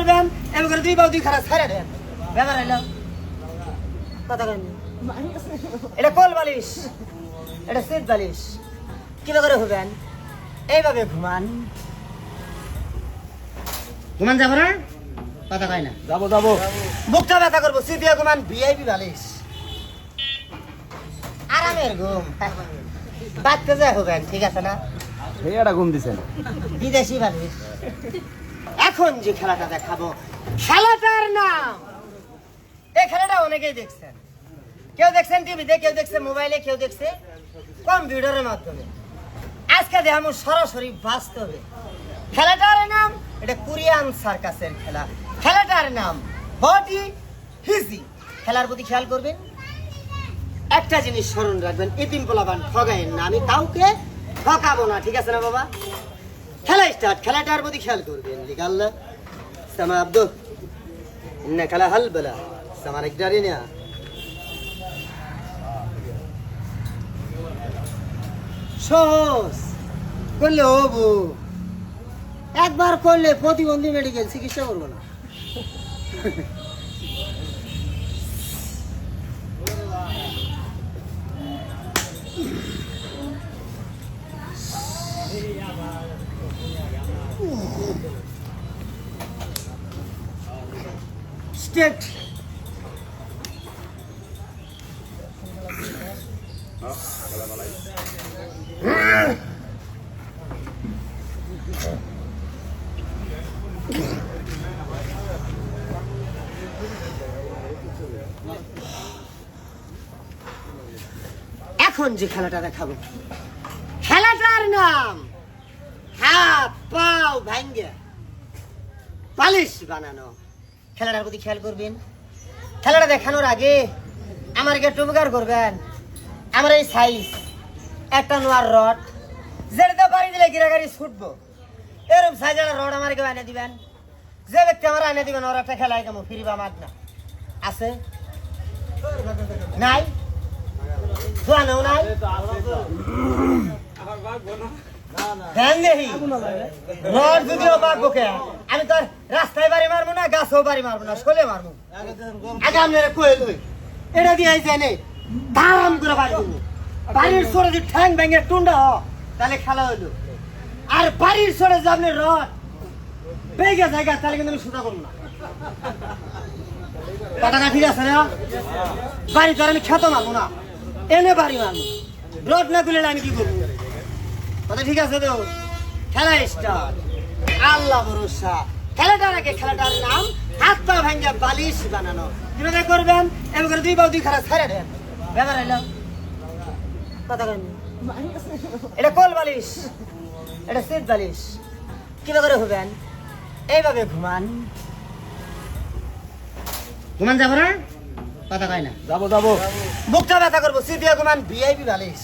করবেন এমন করে দুই বাউ দুই খারাপ ছেড়ে দেন ব্যাপার হইলো কথা কেন এটা কোল বালিশ এটা সিট বালিশ কিভাবে করে হবেন এইভাবে ঘুমান ঘুমান যাবো না কথা কয় না যাবো যাবো বুকটা ব্যথা করবো সিট দিয়ে ঘুমান ভিআইপি বালিশ আরামের ঘুম বাচ্চা যায় হবেন ঠিক আছে না এটা ঘুম দিছেন বিদেশি বালিশ এখন যে খেলাটা দেখাবো খেলাটার নাম এই খেলাটা অনেকেই দেখছেন কেউ দেখছেন টিভিতে কেউ দেখছে মোবাইলে কেউ দেখছে কম্পিউটারের মাধ্যমে আজকে দেখাবো সরাসরি বাস্তবে খেলাটার নাম এটা কোরিয়ান সার্কাসের খেলা খেলাটার নাম বডি হিজি খেলার প্রতি খেয়াল করবেন একটা জিনিস স্মরণ রাখবেন এতিম পোলাপান ঠগায়েন না আমি কাউকে ঠকাবো না ঠিক আছে না বাবা খেলা স্টার্ট খেলাটার প্রতি খেয়াল করবেন লিগাল্লা সামা আব্দু ইন্না খেলা হাল বলা সামার একটারে না সহজ করলে হবো একবার করলে প্রতিবন্ধী মেডিকেল চিকিৎসা করবো না স্টেট এখন যে খেলাটা দেখাবো খেলাটার নাম হাত পাও ভাঙ্গে পালিশ বানানো খেলাটার প্রতি খেয়াল করবেন খেলাটা দেখানোর আগে আমার একটু উপকার করবেন আমার এই সাইজ একটা নোয়ার রড যেটা বাড়ি দিলে গিরাগাড়ি ছুটবো এরকম সাইজের রড আমার কেউ এনে দিবেন যে ব্যক্তি আমার এনে দিবেন ওর একটা খেলায় কেমন ফিরিবা মাগ না আছে নাই জানো নাই রড যদিও মাগবো কে আমি তোর রাস্তায় বাড়ি মারবো না গাছেও বাড়ি মারবো না শোলে মারবো আগে আপনারা কয়ে লই এটা দিয়ে জানে দাম করে বাড়ি দেবো বাড়ির সরে যদি ঠ্যাং ভেঙে টুন্ডা হ তাহলে খেলা হইলো আর বাড়ির সরে যে আপনি রড বেগে জায়গা তাহলে কিন্তু আমি সোজা করবো না কথাটা ঠিক আছে না বাড়ি তো আমি খেতে মারবো না এনে বাড়ি মারবো রড না তুলে আমি কি করবো কথা ঠিক আছে তো খেলা স্টার্ট আল্লাহ ভরসা খেলাটার আগে খেলাটার নাম হাত পা ভাঙ্গা বালিশ বানানো কিভাবে করবেন এমন করে দুই বাউ দুই খারাপ ছেড়ে দেন ব্যাপার হইলো কথা কেন এটা কোল বালিশ এটা সিট বালিশ কিভাবে করে হবেন এইভাবে ঘুমান ঘুমান যাবো না কথা কয় না যাবো যাবো বুকটা ব্যথা করবো সিট দিয়ে ঘুমান ভিআইপি বালিশ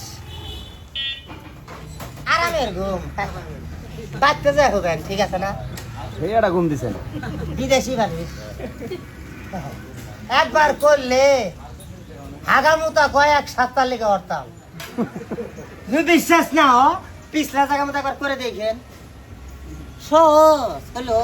আরামের ঘুম বাচ্চা যায় হবেন ঠিক আছে না এটা ঘুম দিছেন বিদেশি বালিশ একবার করলে হাগামুতা কয়েক সপ্তাহ লেগে অর্তাম যদি বিশ্বাস না পিছলা জায়গা মতো একবার করে দেখেন সহজ হলো